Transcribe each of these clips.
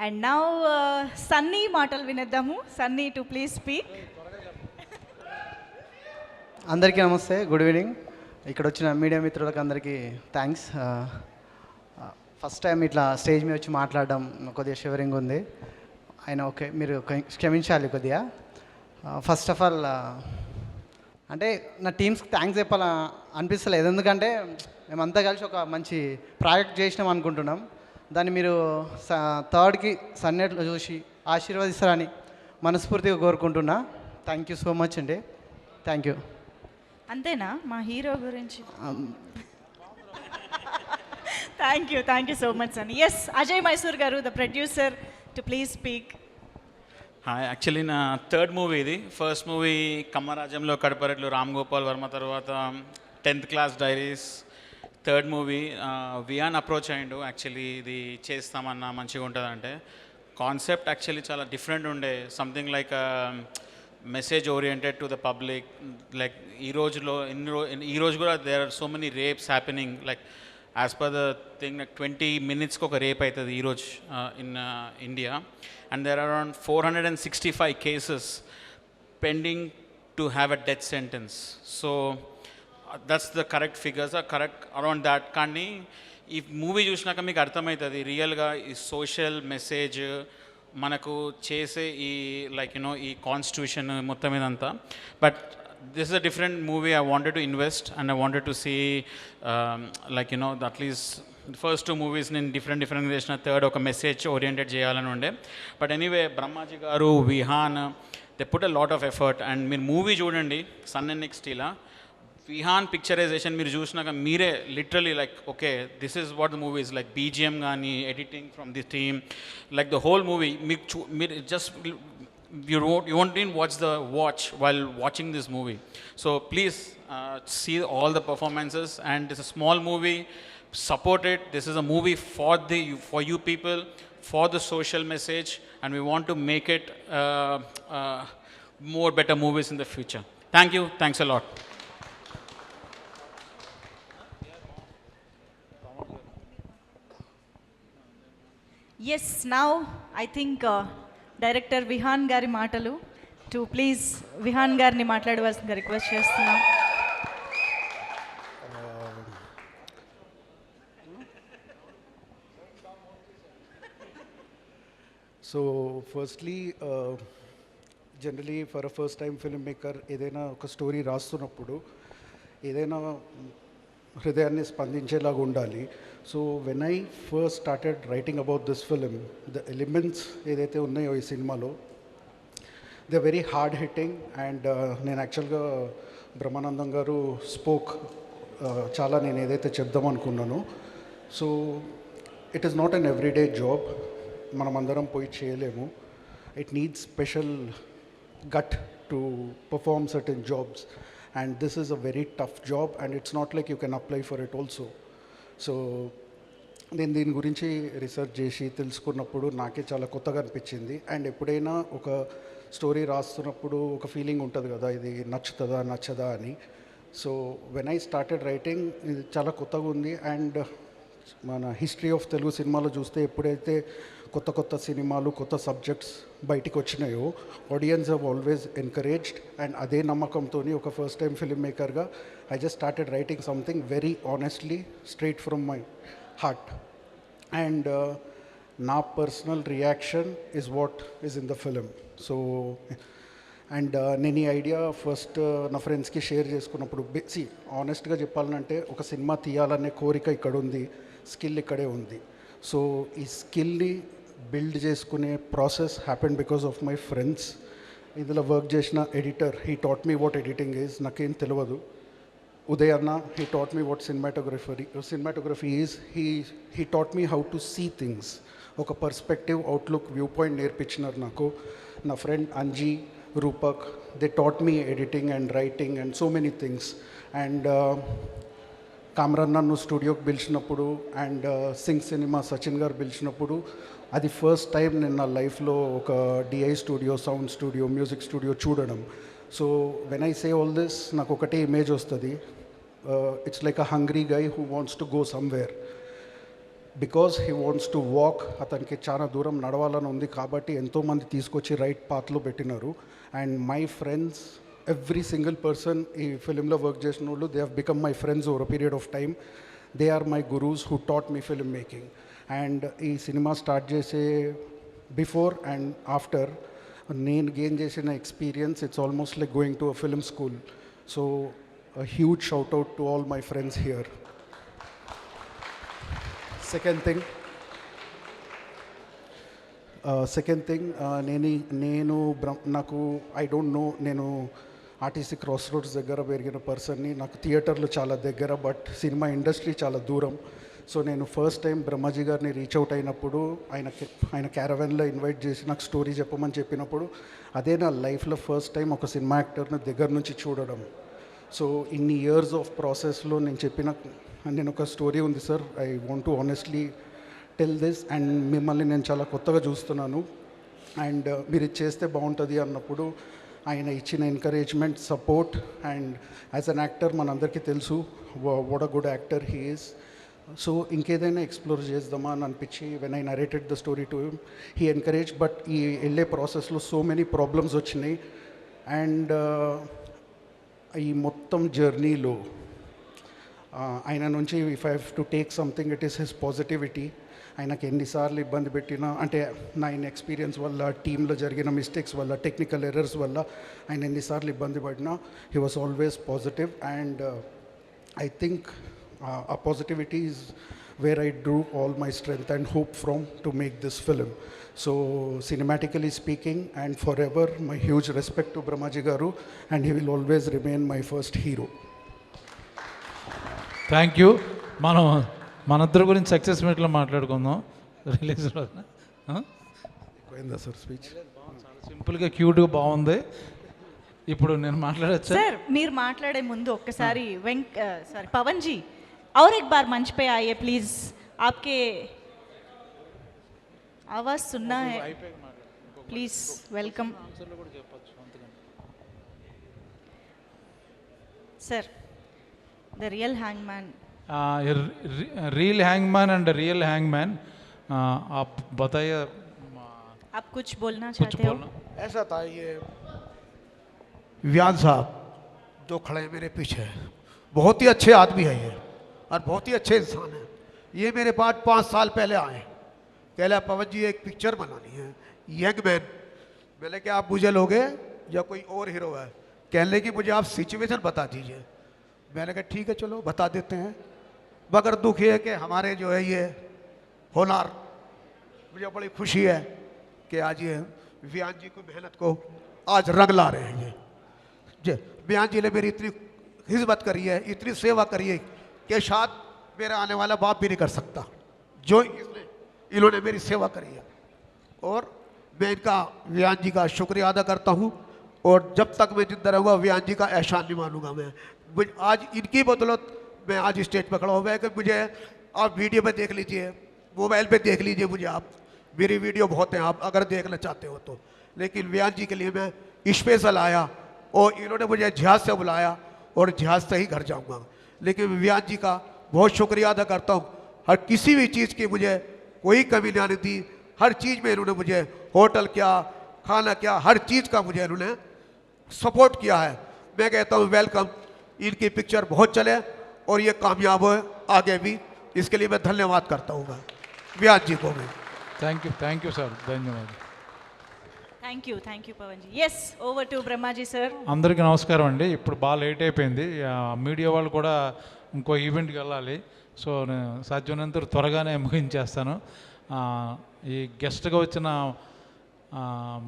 And now Sunny మాటలు వినేద్దాము. Sunny to please speak. అందరికీ నమస్తే, గుడ్ ఈవినింగ్. ఇక్కడ వచ్చిన మీడియా మిత్రులకు అందరికీ థ్యాంక్స్. ఫస్ట్ టైం ఇట్లా స్టేజ్ మీద వచ్చి మాట్లాడడం కొద్దిగా షివరింగ్ ఉంది. అయినా ఓకే, మీరు క్షమించాలి కొద్దిగా. ఫస్ట్ ఆఫ్ ఆల్ అంటే నా టీమ్స్కి థ్యాంక్స్ చెప్పాలా అనిపిస్తలేదు, ఎందుకంటే మేమంతా కలిసి ఒక మంచి ప్రాజెక్ట్ చేసినాం అనుకుంటున్నాం. దాన్ని మీరు థర్డ్కి సన్నెట్లో చూసి ఆశీర్వదిస్తారని మనస్ఫూర్తిగా కోరుకుంటున్నా. థ్యాంక్ యూ సో మచ్ అండి. Thank you. అంతేనా మా హీరో గురించి? Thank you so much Sunny. Yes, Ajay Mysore గారు, the producer, to please speak. Actually నా థర్డ్ మూవీ ఇది. ఫస్ట్ మూవీ కమ్మరాజ్యంలో కడపరెడ్లు రామ్ గోపాల్ వర్మ, తర్వాత 10th class diaries. Third movie Vihaan approach అయ్యిండు. యాక్చువల్లీ ఇది చేస్తామన్నా మంచిగా ఉంటుందంటే కాన్సెప్ట్ యాక్చువల్లీ చాలా డిఫరెంట్ ఉండే, something like message oriented to the public. Like ఈ రోజు కూడా there are so many rapes happening. Like as per the thing, like 20 minutes ఒక రేప్ అవుతుంది ఈరోజు in India. And there are around 465 cases pending to have a death sentence. So that's the correct figures are correct around that. కానీ ఈ movie చూసినాక మీకు అర్థమవుతుంది రియల్గా ఈ సోషల్ మెసేజ్ మనకు చేసే ఈ లైక్ యూనో ఈ కాన్స్టిట్యూషన్ మొత్తం ఇదంతా. But this is a different movie. I wanted to invest and I wanted to see like you know at least the first two movies in different చేసిన third ఒక message oriented చేయాలని ఉండే. But anyway Brahmaji గారు, Vihaan, they put a lot of effort. And మీరు movie చూడండి సన్ and next ఇలా Vihaan picturisation మీరు చూసినాక మీరే literally like okay this is what the movie is like. BGM కానీ editing from the team, like the whole movie మీరు just you won't even watch while watching this movie. So please see all the performances, and it's a small movie, support it. This is a movie for you people, for the social message, and we want to make it more better movies in the future. Thank you, thanks a lot. Yes, now I think director Vihaan గారి మాటలు. To please Vihaan గారిని మాట్లాడవలసిందిగా request చేస్తున్నాం. So firstly generally for a first time film maker ఏదైనా ఒక story రాస్తున్నప్పుడు ఏదైనా హృదయాన్ని స్పందించేలాగా ఉండాలి. So when I first started writing about this film, the elements ఏదైతే ఉన్నాయో ఈ సినిమాలో they very hard hitting. And నేను యాక్చువల్గా బ్రహ్మానందం గారు స్పోక్ చాలా నేను ఏదైతే చెప్దామనుకున్నానో. So it is not an everyday job, మనం అందరం పోయి చేయలేము. It needs special got to perform certain jobs. And this is a very tough job, and it's not like you can apply for it also. So నేను దీని గురించి research చేసి తెలుసుకున్నప్పుడు నాకే చాలా కొత్తగా అనిపించింది. అండ్ ఎప్పుడైనా ఒక స్టోరీ రాస్తున్నప్పుడు ఒక ఫీలింగ్ ఉంటుంది కదా, ఇది నచ్చుతుందా నచ్చదా అని. So when I started writing ఇది చాలా కొత్తగా ఉంది. అండ్ మన హిస్టరీ ఆఫ్ తెలుగు సినిమాలో చూస్తే ఎప్పుడైతే కొత్త కొత్త సినిమాలు కొత్త సబ్జెక్ట్స్ బయటికి వచ్చినాయో audience have always encouraged. And అదే నమ్మకంతో ఒక ఫస్ట్ టైం ఫిల్మ్ మేకర్గా I just started writing something very honestly straight from my heart. And నా personal reaction is what is in the film. So and నేను ఈ idea first నా ఫ్రెండ్స్కి share చేసుకున్నప్పుడు ఆనెస్ట్గా చెప్పాలంటే ఒక సినిమా తీయాలనే కోరిక ఇక్కడ ఉంది, స్కిల్ ఇక్కడే ఉంది. సో ఈ స్కిల్ని బిల్డ్ చేసుకునే process happen because of my friends. ఇందులో వర్క్ చేసిన editor, he taught me what editing is, నాకేం తెలియదు. ఉదయ్ అన్న, he taught me what cinematography is. He taught me how to see things, ఒక పర్స్పెక్టివ్, అవుట్లుక్, వ్యూ పాయింట్ నేర్పించినారు నాకు. నా friend Anji, Roopak, they taught me editing and writing and so many things. And కామరన్ నన్ను స్టూడియోకి పిలిచినప్పుడు అండ్ సింగ్ సినిమా సచిన్ గారు పిలిచినప్పుడు అది ఫస్ట్ టైం నేను నా లైఫ్లో ఒక DI studio, sound studio, music studio చూడడం. So when I say all this నాకు ఒకటే ఇమేజ్ వస్తుంది. It's like a hungry guy who wants to go somewhere. Because he wants to walk, అతనికి చాలా దూరం నడవాలని ఉంది కాబట్టి ఎంతోమంది తీసుకొచ్చి రైట్ పాత్లో పెట్టినారు. And my friends, every single person ఈ ఫిలింలో వర్క్ చేసిన వాళ్ళు, they have become my friends over a period of time. They are my gurus who taught me film making. And ఈ సినిమా స్టార్ట్ చేసే బిఫోర్ అండ్ ఆఫ్టర్ నేను gain చేసిన experience, it's almost like going to a film school. So a huge shout out to all my friends here. Second thing, నాకు I don't know, నేను RTC cross roads దగ్గర పెరిగిన పర్సన్ని, నాకు థియేటర్లు చాలా దగ్గర బట్ సినిమా ఇండస్ట్రీ చాలా దూరం. సో నేను ఫస్ట్ టైం బ్రహ్మాజీ గారిని రీచ్ అవుట్ అయినప్పుడు ఆయన క్యారవెన్లో ఇన్వైట్ చేసి నాకు స్టోరీ చెప్పమని చెప్పినప్పుడు, అదే నా లైఫ్లో ఫస్ట్ టైం ఒక సినిమా యాక్టర్ని దగ్గర నుంచి చూడడం. సో ఇన్ని ఇయర్స్ ఆఫ్ ప్రాసెస్లో నేను ఒక స్టోరీ ఉంది sir, I want to honestly tell this. And మిమ్మల్ని నేను చాలా కొత్తగా చూస్తున్నాను అండ్ మీరు ఇది చేస్తే బాగుంటుంది అన్నప్పుడు ఆయన ఇచ్చిన encouragement, support, and as an actor మనందరికీ తెలుసు what a good actor he is. So ఇంకేదైనా ఎక్స్ప్లోర్ చేద్దామా అని అనిపించి when I narrated the story to him, he encourage. But ఈ వెళ్ళే ప్రాసెస్లో సో మెనీ ప్రాబ్లమ్స్ వచ్చినాయి. అండ్ ఈ మొత్తం జర్నీలో ఆయన నుంచి if I have to take something, it is his positivity. ఆయనకి ఎన్నిసార్లు ఇబ్బంది పెట్టినా, అంటే నా ఎక్స్పీరియన్స్ వల్ల, టీంలో జరిగిన మిస్టేక్స్ వల్ల, టెక్నికల్ ఎర్రర్స్ వల్ల ఆయన ఎన్నిసార్లు ఇబ్బంది పడినా he was always positive. And I think ఆ positivity is where I drew all my strength and hope from to make this film. So cinematically speaking, and forever my huge respect to Brahmaji Garu, and he will always remain my first hero. Thank you. మనిద్దరి గురించి success మీట్లో మాట్లాడుకుందాం release రోజున. పోయిందా sir speech? చాలా సింపుల్గా క్యూట్గా బాగుంది. ఇప్పుడు నేను మాట్లాడచ్చా సార్? మీరు మాట్లాడే ముందు ఒక్కసారి పవన్ జీ और एक बार मंच पे आइए प्लीज. आपके आवाज सुनना है, please. Welcome sir. The real hangman, real hangman and real hangman, आप बताइए. आप कुछ बोलना कुछ चाहते हो? बोलना. ऐसा था, ये व्यान साहब जो खड़े हैं मेरे पीछे, बहुत ही अच्छे आदमी है ये और बहुत ही अच्छे इंसान हैं. ये मेरे पास 5 साल पहले आए, कहला पवन जी एक पिक्चर बनानी है यंग मैन. मैंने क्या आप मुझे लोगे या कोई और हीरो है? कहने कि मुझे आप सिचुएशन बता दीजिए. मैंने कहा ठीक है चलो बता देते हैं. मगर दुख ये है कि हमारे जो है ये होनार, मुझे बड़ी खुशी है कि आज ये व्यान जी की मेहनत को आज रंग ला रहे हैं. ये व्यान जी ने मेरी इतनी खिदमत करी है, इतनी सेवा करी है कि शायद मेरा आने वाला बाप भी नहीं कर सकता जो इन्होंने मेरी सेवा करी है. और मैं इनका व्यान जी का शुक्रिया अदा करता हूँ. और जब तक मैं जिंदा रहूँगा व्यान जी का एहसान नहीं मानूंगा मैं. आज इनकी बदौलत मैं आज स्टेज पर खड़ा हुआ है कि मुझे आप वीडियो में देख लीजिए, मोबाइल पे देख लीजिए, मुझे आप मेरी वीडियो बहुत हैं, आप अगर देखना चाहते हो तो. लेकिन व्यान जी के लिए मैं स्पेशल आया और इन्होंने मुझे जहाज़ से बुलाया और जहाज़ से ही घर जाऊँगा. लेकिन व्यान जी का बहुत शुक्रिया अदा करता हूँ. हर किसी भी चीज़ की मुझे कोई कमी नहीं आने दी. हर चीज़ में इन्होंने मुझे होटल क्या, खाना क्या, हर चीज़ का मुझे इन्होंने सपोर्ट किया है. मैं कहता हूँ वेलकम. इनकी पिक्चर बहुत चले और ये कामयाब हो आगे भी, इसके लिए मैं धन्यवाद करता हूँ मैं व्यास जी को. मैं థ్యాంక్ యూ సార్, ధన్యవాదాలు. Thank you Pawan ji. Yes, over to Brahmaji sir. అందరికీ నమస్కారం అండి. ఇప్పుడు బాగా లేట్ అయిపోయింది, మీడియా వాళ్ళు కూడా ఇంకో ఈవెంట్కి వెళ్ళాలి. సో నేను సాధ్యమైనంత త్వరగానే ముగించేస్తాను. ఈ గెస్ట్గా వచ్చిన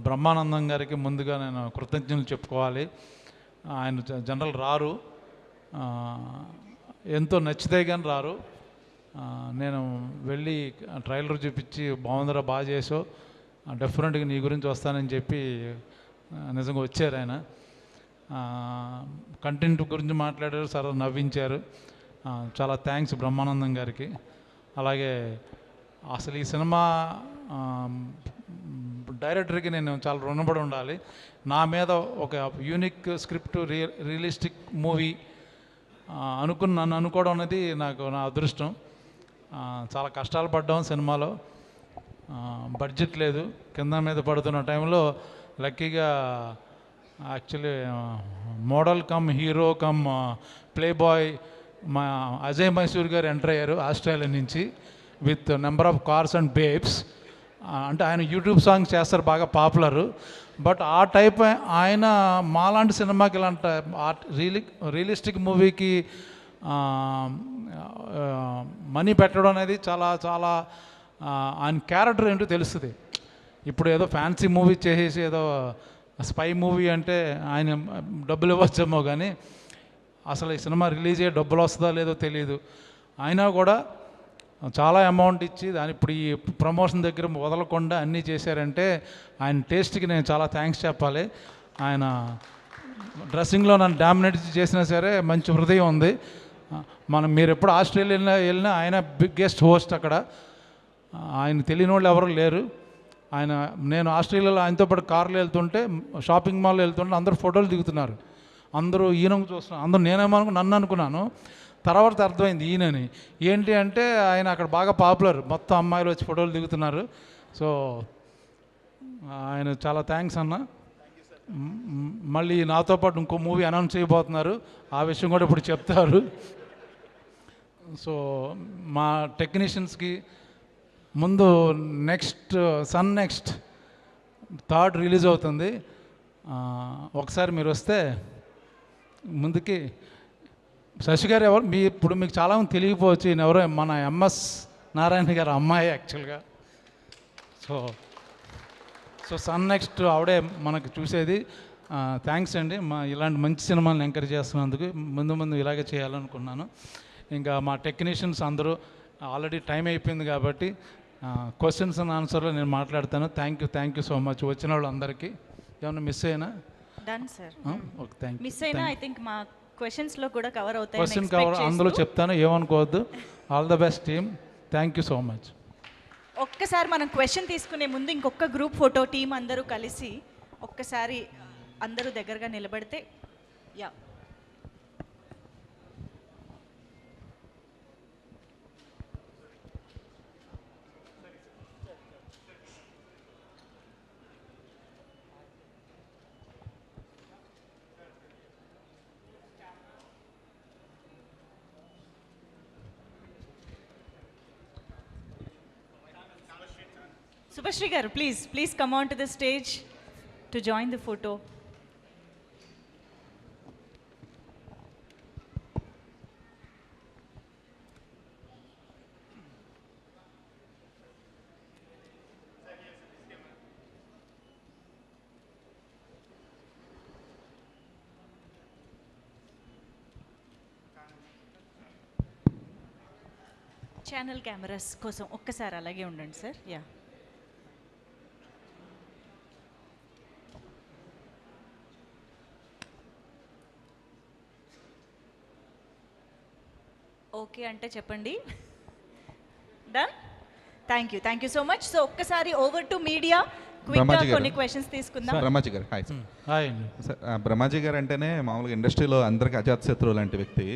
బ్రహ్మానందం గారికి ముందుగా నేను కృతజ్ఞతలు చెప్పుకోవాలి. ఆయన జనరల్ రారు, ఎంతో నచ్చితే కానీ రారు. నేను వెళ్ళి ట్రైలర్ చూపించి బాగుందరా, బాగా చేసావు, డెఫినెట్గా నీ గురించి వస్తానని చెప్పి నిజంగా వచ్చారు. ఆయన కంటెంట్ గురించి మాట్లాడారు, సరే నవ్వించారు. చాలా థ్యాంక్స్ బ్రహ్మానందం గారికి. అలాగే అసలు ఈ సినిమా డైరెక్టర్కి నేను చాలా రుణపడి ఉండాలి. నా మీద ఒక యూనిక్ స్క్రిప్ట్, రియలిస్టిక్ మూవీ నన్ను అనుకోవడం అనేది నాకు నా అదృష్టం. చాలా కష్టాలు పడ్డాం సినిమాలో. బడ్జెట్ లేదు, కింద మీద పడుతున్న టైంలో లక్కీగా actually model come hero come play boy మా అజయ్ మైసూర్ గారు ఎంటర్ అయ్యారు ఆస్ట్రేలియా నుంచి with number of cars and babes. అంటే ఆయన యూట్యూబ్ సాంగ్స్ చేస్తారు, బాగా పాపులర్. బట్ ఆ టైప్ ఆయన మాలాంటి సినిమాకి ఇలాంటి రియలిస్టిక్ మూవీకి మనీ పెట్టడం అనేది చాలా చాలా ఆయన క్యారెక్టర్ ఏంటో తెలుస్తుంది. ఇప్పుడు ఏదో ఫ్యాన్సీ మూవీ చేసేసి ఏదో స్పై మూవీ అంటే ఆయన డబ్బులు ఇవ్వచ్చేమో, కానీ అసలు ఈ సినిమా రిలీజ్ అయ్యే డబ్బులు వస్తుందో లేదో తెలియదు. అయినా కూడా చాలా అమౌంట్ ఇచ్చి దాని ఇప్పుడు ఈ ప్రమోషన్ దగ్గర వదలకుండా అన్నీ చేశారంటే ఆయన టేస్ట్కి నేను చాలా థ్యాంక్స్ చెప్పాలి. ఆయన డ్రెస్సింగ్లో నన్ను డామినేట్ చేసినా సరే మంచి హృదయం ఉంది. మీరు ఎప్పుడు ఆస్ట్రేలియా వెళ్ళినా ఆయన బిగ్గెస్ట్ హోస్ట్ అక్కడ. ఆయన తెలియని వాళ్ళు ఎవరు లేరు. నేను ఆస్ట్రేలియాలో ఆయనతో పాటు కార్లో వెళ్తుంటే, షాపింగ్ మాల్లో వెళ్తుంటే అందరూ ఫోటోలు దిగుతున్నారు. అందరూ ఈయనకు చూస్తున్నారు. అందరూ నన్ను అనుకున్నాను, తర్వాత అర్థమైంది ఈయనని. ఏంటి అంటే ఆయన అక్కడ బాగా పాపులర్, మొత్తం అమ్మాయిలు వచ్చి ఫోటోలు దిగుతున్నారు. సో ఆయన చాలా థ్యాంక్స్ అన్న. మళ్ళీ నాతో పాటు ఇంకో మూవీ అనౌన్స్ చేయబోతున్నారు, ఆ విషయం కూడా ఇప్పుడు చెప్తారు. సో మా టెక్నీషియన్స్కి ముందు నెక్స్ట్ 3rd రిలీజ్ అవుతుంది. ఒకసారి మీరు వస్తే ముందుకి. శశి గారు ఎవరు ఇప్పుడు మీకు చాలామంది తెలియకపోవచ్చు, ఈయన ఎవరో మన ఎంఎస్ నారాయణ గారు అమ్మాయి యాక్చువల్గా. సో నెక్స్ట్ ఆవిడే మనకు చూసేది. థ్యాంక్స్ అండి, ఇలాంటి మంచి సినిమాలను ఎంకరేజ్ చేస్తున్నందుకు. ముందు ఇలాగే చేయాలనుకున్నాను. ఇంకా మా టెక్నీషియన్స్ అందరూ ఆల్రెడీ టైం అయిపోయింది కాబట్టి క్వశ్చన్స్ అండ్ ఆన్సర్లో నేను మాట్లాడతాను. థ్యాంక్ యూ సో మచ్ వచ్చిన వాళ్ళు అందరికీ. ఏమన్నా మిస్ అయినా? Done sir. Okay, thank you. Miss అయినా ఐ థింక్ మా క్వశ్చన్స్లో కూడా కవర్ అవుతాయి. క్వశ్చన్ కవర్ అందులో చెప్తాను, ఏమనుకోవద్దు. All the best team, thank you so much. ఒక్కసారి మనం క్వశ్చన్ తీసుకునే ముందు ఇంకొక గ్రూప్ ఫోటో టీం అందరూ కలిసి ఒక్కసారి అందరూ దగ్గరగా నిలబడితే. Yeah, Subhashri garu, please come on to the stage to join the photo. Channel cameras కోసం ఒక్కసారి అలాగే ఉండండి సార్. యా, ఓకే అంటే చెప్పండి. Done. Thank you so much. So ఒక్కసారి ఓవర్ టు మీడియా, క్విక్గా కొన్ని క్వశ్చన్స్ తీసుకుందాం. బ్రహ్మాజీ గారు హాయ్ సార్. హాయ్ అండి సార్. బ్రహ్మాజీ గారు అంటేనే మామూలుగా ఇండస్ట్రీలో అందరికీ అజాత్ శత్రువు లాంటి వ్యక్తి.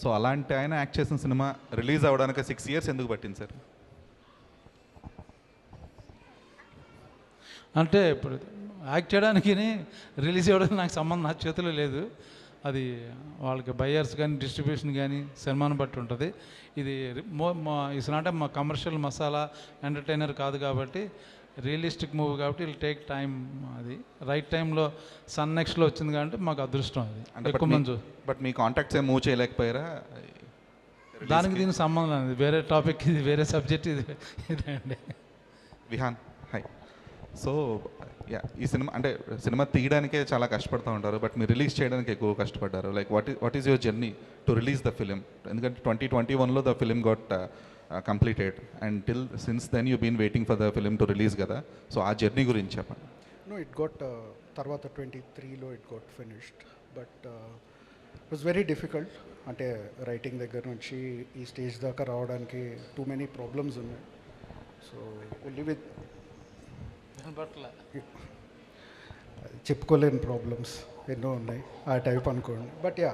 సో అలాంటి ఆయన యాక్ట్ చేసిన సినిమా రిలీజ్ అవ్వడానికి 6 years ఎందుకు పట్టింది సార్? అంటే ఇప్పుడు యాక్ట్ చేయడానికి రిలీజ్ అవ్వడానికి నాకు సంబంధం నా చేతిలో లేదు. అది వాళ్ళకి బయ్యర్స్ కానీ డిస్ట్రిబ్యూషన్ కానీ సినిమాను బట్టి ఉంటుంది. ఇది ఇట్స్ నాట్ మా కమర్షియల్ మసాలా ఎంటర్టైనర్ కాదు కాబట్టి, రియలిస్టిక్ మూవీ కాబట్టి ఇల్ టేక్ టైం. అది రైట్ టైంలో సన్ నెక్స్ట్లో వచ్చింది కాబట్టి మాకు అదృష్టం. అది అంటే ఎక్కువ మంది. బట్ మీ కాంటాక్ట్స్ ఏం మూవ్ చేయలేకపోయారా? దానికి దీనికి సంబంధం లేదు, వేరే టాపిక్ ఇది, వేరే సబ్జెక్ట్ ఇది. ఇదండి. విహాన్ హాయ్. సో ఈ సినిమా తీయడానికే చాలా కష్టపడుతూ ఉంటారు, బట్ మీరు రిలీజ్ చేయడానికి ఎక్కువ కష్టపడ్డారు. Like what is your journey to release the film? ఎందుకంటే 2021లో the film got completed and since then you been waiting for the film to release కదా. సో ఆ జర్నీ గురించి చెప్పండి. No, it got తర్వాత 23లో it got finished, but it was very difficult. అంటే writing దగ్గర నుంచి ఈ స్టేజ్ దాకా రావడానికి too many problems ఉన్నాయి. సో ఓన్లీ విత్ చెప్పుకోలేని ప్రాబ్లమ్స్ ఎన్నో ఉన్నాయి ఆ టైప్ అనుకోండి. But ya,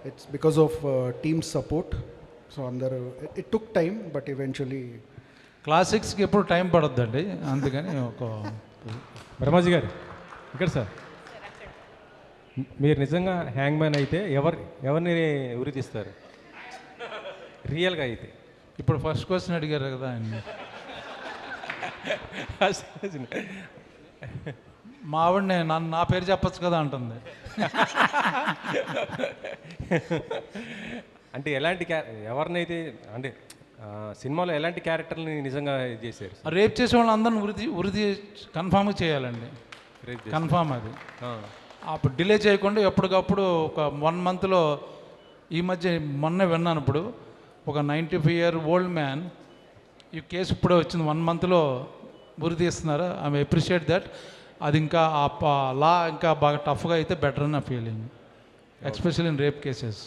it's because of team support so అందరూ it took time but eventually క్లాసిక్స్కి ఎప్పుడు టైం పడొద్దండి, అందుకని ఒక బ్రహ్మాజీ గారు ఇక్కడ సార్, మీరు నిజంగా హ్యాంగ్ మ్యాన్ అయితే ఎవరిని ఉరి తీస్తారు రియల్గా అయితే? ఇప్పుడు ఫస్ట్ క్వశ్చన్ అడిగారు కదా ఆయన. మా ఆవిడనే నా పేరు చెప్పచ్చు కదా అంటుంది. అంటే ఎలాంటి ఎవరినైతే అంటే సినిమాలో ఎలాంటి క్యారెక్టర్ని నిజంగా ఇది చేశారు? రేప్ చేసే వాళ్ళని అందరిని ఉరిది కన్ఫామ్గా చేయాలండి, కన్ఫామ్ అది. అప్పుడు డిలే చేయకుండా ఎప్పటికప్పుడు ఒక 1 మంత్లో, ఈ మధ్య మొన్న విన్నాను, ఇప్పుడు ఒక 95-year-old మ్యాన్ ఈ కేసు ఇప్పుడే వచ్చింది, 1 మంత్లో ఉరి తీస్తున్నారు. I appreciate that. అది ఇంకా లా ఇంకా బాగా టఫ్గా అయితే బెటర్ అని నా feeling, especially in rape cases.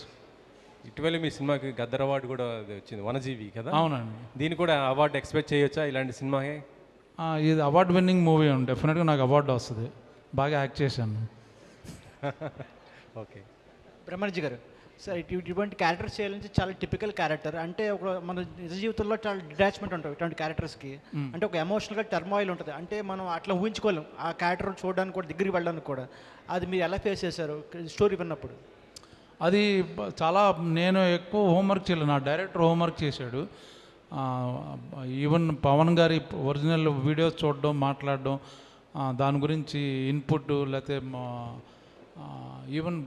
ఇటీవల మీ సినిమాకి గద్దర్ అవార్డు కూడా వచ్చింది, వనజీవి కదా? అవునండి. దీన్ని కూడా అవార్డు ఎక్స్పెక్ట్ చేయొచ్చా ఇలాంటి సినిమాకి? ఇది అవార్డు విన్నింగ్ మూవీ ఉంది, డెఫినెట్గా నాకు అవార్డు వస్తుంది, బాగా యాక్ట్ చేశాను. ఓకే. బ్రహ్మాజీ గారు, సార్ ఇటువంటి క్యారెక్టర్స్ చేయాలంటే చాలా టిపికల్ క్యారెక్టర్, అంటే ఒక మన నిజ జీవితంలో చాలా డిటాచ్మెంట్ ఉంటుంది ఇటువంటి క్యారెక్టర్స్కి. అంటే ఒక ఎమోషనల్గా టర్మాయిల్ ఉంటుంది, అంటే మనం అట్లా ఊహించుకోలేం ఆ క్యారెక్టర్ చూడడానికి కూడా, దగ్గరికి వెళ్ళడానికి కూడా. అది మీరు ఎలా ఫేస్ చేశారు స్టోరీ విన్నప్పుడు? అది చాలా, నేను ఎక్కువ హోంవర్క్ చేయలేదు, నా డైరెక్టర్ హోంవర్క్ చేశాడు. ఈవెన్ పవన్ గారి ఒరిజినల్ వీడియోస్ చూడడం, మాట్లాడడం, దాని గురించి ఇన్పుట్, లేకపోతే ఈవెన్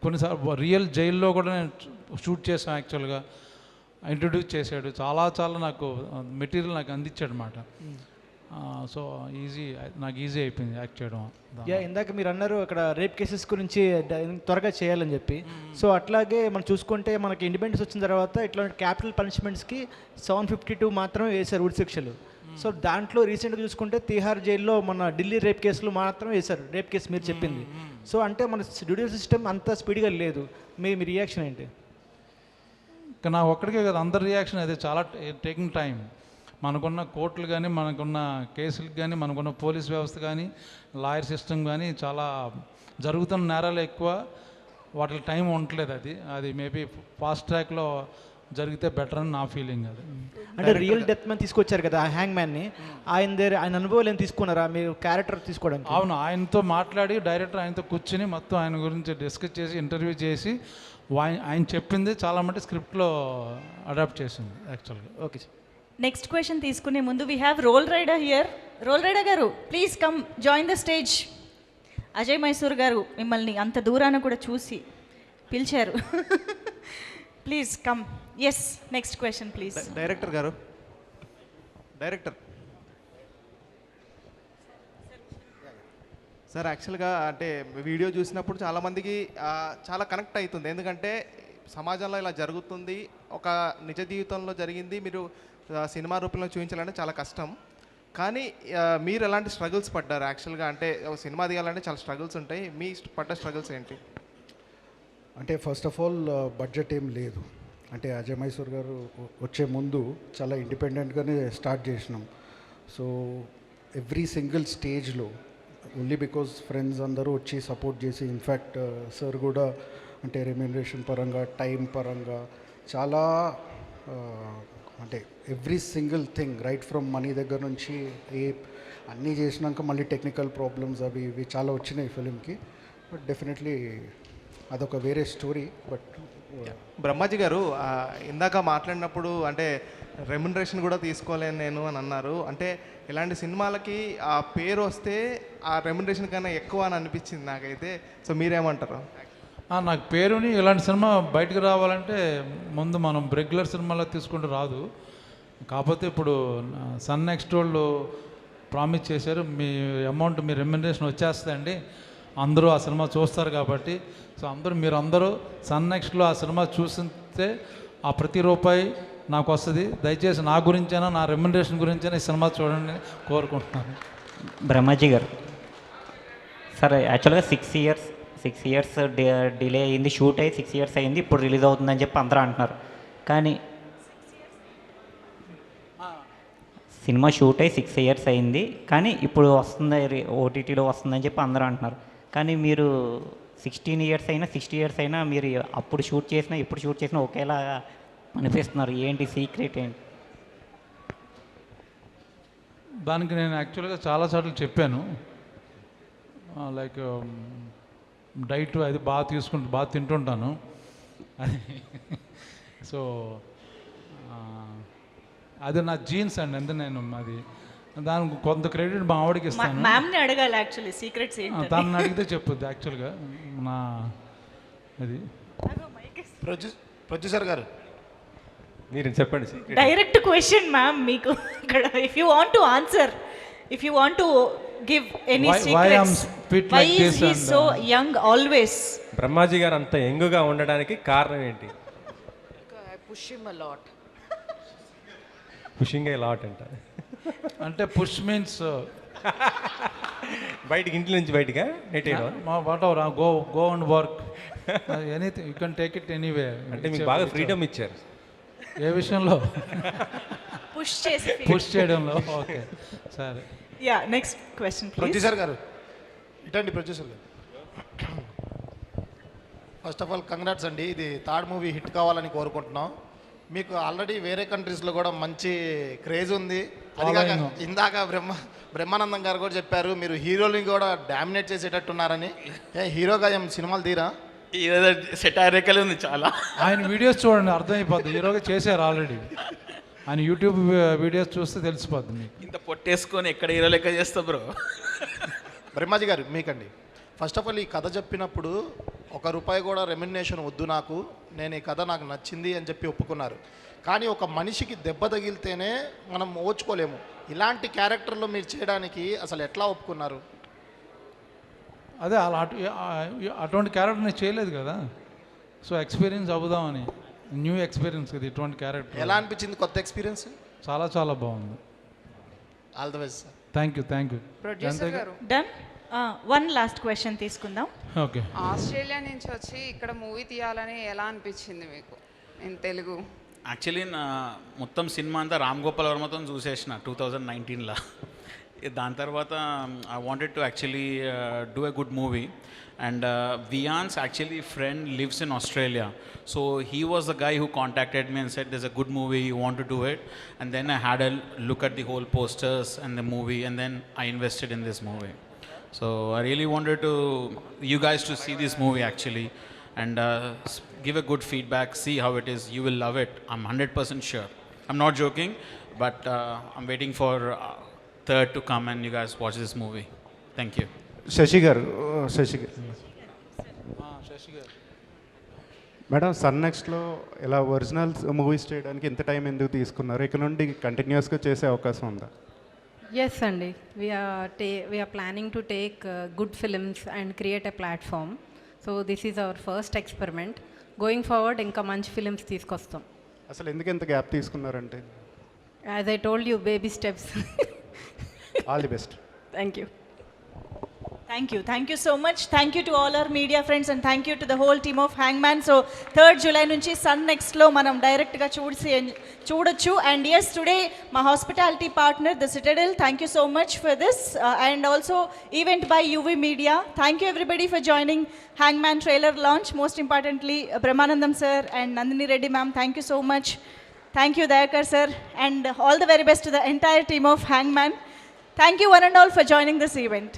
కొన్నిసార్లు రియల్ జైల్లో కూడా నేను షూట్ చేసాను యాక్చువల్గా, ఇంట్రడ్యూస్ చేశాడు. చాలా నాకు మెటీరియల్ నాకు అందించాడు అన్నమాట. సో నాకు ఈజీ అయిపోయింది యాక్ట్ చేయడం. ఇందాక మీరు అన్నారు అక్కడ రేప్ కేసెస్ గురించి త్వరగా చేయాలని చెప్పి. సో అట్లాగే మనం చూసుకుంటే మనకి ఇండిపెండెన్స్ వచ్చిన తర్వాత ఇట్లాంటి క్యాపిటల్ పనిష్మెంట్స్కి 752 మాత్రం వేశారు ఉరి శిక్షలు. సో దాంట్లో రీసెంట్గా చూసుకుంటే తిహార్ జైల్లో మన ఢిల్లీ రేప్ కేసులు మాత్రం వేశారు, రేప్ కేసు మీరు చెప్పింది. సో అంటే మన జ్యుడిషియల్ సిస్టమ్ అంత స్పీడ్గా లేదు. మీ రియాక్షన్ ఏంటి? ఇంకా నా ఒక్కడికే కదా, అందరి రియాక్షన్ అదే, చాలా టేకింగ్ టైం. మనకున్న కోర్టులు కానీ, మనకున్న కేసులకు కానీ, మనకున్న పోలీస్ వ్యవస్థ కానీ, లాయర్ సిస్టమ్ కానీ, చాలా జరుగుతున్న నేరాలు ఎక్కువ, వాటికి టైం ఉండట్లేదు. అది మేబీ ఫాస్ట్ ట్రాక్లో జరిగితే బెటర్ అని నా ఫీలింగ్. అది అంటే రియల్ డెత్ మ్యాన్ తీసుకొచ్చారు కదా ఆ హ్యాంగ్ మ్యాన్ని, ఆయన అనుభవాలు ఏం తీసుకున్నారా మీరు క్యారెక్టర్ తీసుకోవడానికి? అవును, ఆయనతో మాట్లాడి డైరెక్టర్ ఆయనతో కూర్చుని మొత్తం ఆయన గురించి డిస్కస్ చేసి ఇంటర్వ్యూ చేసి ఆయన చెప్పింది చాలా మట్టి స్క్రిప్ట్లో అడాప్ట్ చేసింది యాక్చువల్గా. Okay sir. నెక్స్ట్ క్వశ్చన్ తీసుకునే ముందు we have Roll Rider here. Roll Rider గారు, please come join the stage. Ajay Mysore గారు మిమ్మల్ని అంత దూరాన కూడా చూసి పిలిచారు. Please come. Yes, next question please. Director గారు, డైరెక్టర్ సార్, యాక్చువల్గా అంటే వీడియో చూసినప్పుడు చాలామందికి చాలా కనెక్ట్ అవుతుంది. ఎందుకంటే సమాజంలో ఇలా జరుగుతుంది, ఒక నిజ జీవితంలో జరిగింది, మీరు సినిమా రూపంలో చూపించాలంటే చాలా కష్టం. కానీ మీరు ఎలాంటి స్ట్రగుల్స్ పడ్డారు యాక్చువల్గా? అంటే సినిమా తీయాలంటే చాలా స్ట్రగుల్స్ ఉంటాయి, మీ పడ్డ స్ట్రగుల్స్ ఏంటి? అంటే ఫస్ట్ ఆఫ్ ఆల్ బడ్జెట్ ఏం లేదు. అంటే అజయ్ మైసూర్ గారు వచ్చే ముందు చాలా ఇండిపెండెంట్గానే స్టార్ట్ చేసినాం. సో ఎవ్రీ సింగిల్ స్టేజ్లో ఓన్లీ బికాజ్ ఫ్రెండ్స్ అందరూ వచ్చి సపోర్ట్ చేసి, ఇన్ఫ్యాక్ట్ సార్ కూడా అంటే రెమ్యూనరేషన్ పరంగా, టైం పరంగా చాలా అంటే every single thing right from money దగ్గర నుంచి అన్నీ చేసినాక మళ్ళీ టెక్నికల్ ప్రాబ్లమ్స్ అవి ఇవి చాలా వచ్చినాయి ఫిలింకి. బట్ డెఫినెట్లీ అదొక వేరే స్టోరీ. బట్ బ్రహ్మాజీ గారు ఇందాక మాట్లాడినప్పుడు అంటే రెమ్యునరేషన్ కూడా తీసుకోలేను నేను అని అన్నారు. అంటే ఇలాంటి సినిమాలకి ఆ పేరు వస్తే ఆ రెమ్యునరేషన్ కన్నా ఎక్కువ అని అనిపించింది నాకైతే. సో మీరేమంటారు? నాకు పేరుని ఇలాంటి సినిమా బయటకు రావాలంటే ముందు మనం రెగ్యులర్ సినిమాలో తీసుకుంటూ రాదు. కాకపోతే ఇప్పుడు సన్ నెక్స్ట్ వాళ్ళు ప్రామిస్ చేశారు, మీ అమౌంట్, మీ రెమ్యునరేషన్ వచ్చేస్తుందండి, అందరూ ఆ సినిమా చూస్తారు కాబట్టి. సో మీరందరూ సన్ నెక్స్ట్లో ఆ సినిమా చూస్తే ఆ ప్రతి రూపాయి నాకు వస్తుంది. దయచేసి నా గురించైనా, నా రెమ్యునరేషన్ గురించైనా ఈ సినిమా చూడండి కోరుకుంటున్నాను. బ్రహ్మాజీ గారు, సార్ యాక్చువల్గా 6 ఇయర్స్ డిలే అయింది, షూట్ అయ్యి 6 ఇయర్స్ అయింది, ఇప్పుడు రిలీజ్ అవుతుందని చెప్పి అందరూ అంటున్నారు. కానీ సినిమా షూట్ అయ్యి 6 ఇయర్స్ అయింది, కానీ ఇప్పుడు వస్తుంది, ఓటీటీలో వస్తుందని చెప్పి అందరూ అంటున్నారు. కానీ మీరు 16 ఇయర్స్ అయినా 60 ఇయర్స్ అయినా మీరు అప్పుడు షూట్ చేసినా ఇప్పుడు షూట్ చేసినా ఒకేలా అనిపిస్తున్నారు, ఏంటి సీక్రెట్ ఏంటి? దానికి నేను యాక్చువల్గా చాలాసార్లు చెప్పాను, లైక్ డైట్ అది బాగా తింటుంటాను అది. సో అది నా జీన్స్ అండి, ఎందుకు నేను అది దానికి కొంత క్రెడిట్ మా ఆవిడకి ఇస్తాను. మ్యామ్ని అడగాలి యాక్చువల్లీ సీక్రెట్స్ ఏంటి. తనని అడిగితే చెప్పుద్ది యాక్చువల్గా నా అది. ప్రొడ్యూసర్ గారు మీరు చెప్పండి. డైరెక్ట్ క్వశ్చన్ మ్యామ్ మీకు ఇక్కడ. If you want to answer, if you want to give any secrets, why is he so young always? Brahmaji గారు అంత యంగ్గా ఉండడానికి కారణం ఏంటి? I push him a lot. Pushing a lot అంట. అంటే పుష్ మీన్స్ బయటికి, ఇంటి నుంచి బయటగా whatever go and work anything, you can take it anyway. అంటే మీకు బాగా ఫ్రీడమ్ ఇచ్చారు. ఏ విషయంలో? పుష్ చేయడంలో. ఓకే సరే. Yeah, next question please. Producer గారు ఇటండి. ప్రొడ్యూసర్ గారు, ఫస్ట్ ఆఫ్ ఆల్ కంగ్రాట్స్ అండి. ఇది థర్డ్ మూవీ హిట్ కావాలని కోరుకుంటున్నాం. మీకు ఆల్రెడీ వేరే కంట్రీస్లో కూడా మంచి క్రేజ్ ఉంది. అది కాక ఇందాక బ్రహ్మానందం గారు కూడా చెప్పారు మీరు హీరోని కూడా డామినేట్ చేసేటట్టున్నారని. హీరోగా ఏం సినిమాలు తీరా? సెటారికల్ ఉంది చాలా. ఆయన వీడియోస్ చూడండి, అర్థమైపోద్ది. హీరోగా చేశారు ఆల్రెడీ. ఆయన యూట్యూబ్ వీడియోస్ చూస్తే తెలిసిపోద్ది మీకు. ఇంత పొట్టేసుకొని ఎక్కడ హీరో లెక్క చేస్తా బ్రో. బ్రహ్మాజీ గారు మీకండి, ఫస్ట్ ఆఫ్ ఆల్ ఈ కథ చెప్పినప్పుడు ₹1 కూడా రెమ్యునరేషన్ వద్దు నాకు, నేను ఈ కథ నాకు నచ్చింది అని చెప్పి ఒప్పుకున్నారు. కానీ ఒక మనిషికి దెబ్బ తగిలితేనే మనం ఓర్చుకోలేము. ఇలాంటి క్యారెక్టర్లో మీరు చేయడానికి అసలు ఎట్లా ఒప్పుకున్నారు? అదే అలా అటువంటి క్యారెక్టర్ నేను చేయలేదు కదా, సో ఎక్స్పీరియన్స్ అవుదామని. న్యూ ఎక్స్పీరియన్స్ కదా ఇటువంటి క్యారెక్టర్. ఎలా అనిపించింది కొత్త ఎక్స్పీరియన్స్? చాలా చాలా బాగుంది. All the best sir. Thank you. Producer గారు, డన్. వన్ లాస్ట్ క్వశ్చన్ తీసుకుందాం. ఓకే. ఆస్ట్రేలియా నుంచి వచ్చి ఇక్కడ మూవీ తీయాలని ఎలా అనిపించింది మీకు ఇన్ తెలుగు? యాక్చువల్లీ నా మొత్తం సినిమా అంతా రామ్ గోపాల్ వర్మతో చూసేసిన 2019లో. దాని తర్వాత I wanted to actually do a good movie. And Vian's actually friend lives in Australia, so he was the guy who contacted me and said there's a good movie, you want to do it? And then I had a look at the whole posters and the movie, and then I invested in this movie. So I really wanted you guys to see this movie actually, and give a good feedback, see how it is. You will love it, I'm 100% sure. I'm not joking, but I'm waiting for third to come and you guys watch this movie. Thank you. Shashi గారు madam, sun నెక్స్ట్లో ఇలా original movies చేయడానికి ఎంత time ఎందుకు తీసుకున్నారు? ఇక్కడ నుండి కంటిన్యూస్గా చేసే అవకాశం ఉందా? Yes, Andy. We are planning to take good films and create a platform. So this is our first experiment. Going forward, ఇంకా మంచి ఫిలిమ్స్ తీసుకొస్తాం. అసలు ఎందుకు ఎంత గ్యాప్ తీసుకున్నారంటే? As I told you, baby steps. All the best. Thank you. Thank you so much. Thank you to all our media friends and thank you to the whole team of Hangman. So 3rd July nunchi Sun Next lo manam direct ga చూడొచ్చు. And yes, today my hospitality partner the Citadel, thank you so much for this, and also event by UV Media. Thank you everybody for joining Hangman trailer launch. Most importantly, Brahmanandam sir and Nandini Reddy ma'am, thank you so much. Thank you Dayakar sir, and all the very best to the entire team of Hangman. Thank you one and all for joining this event.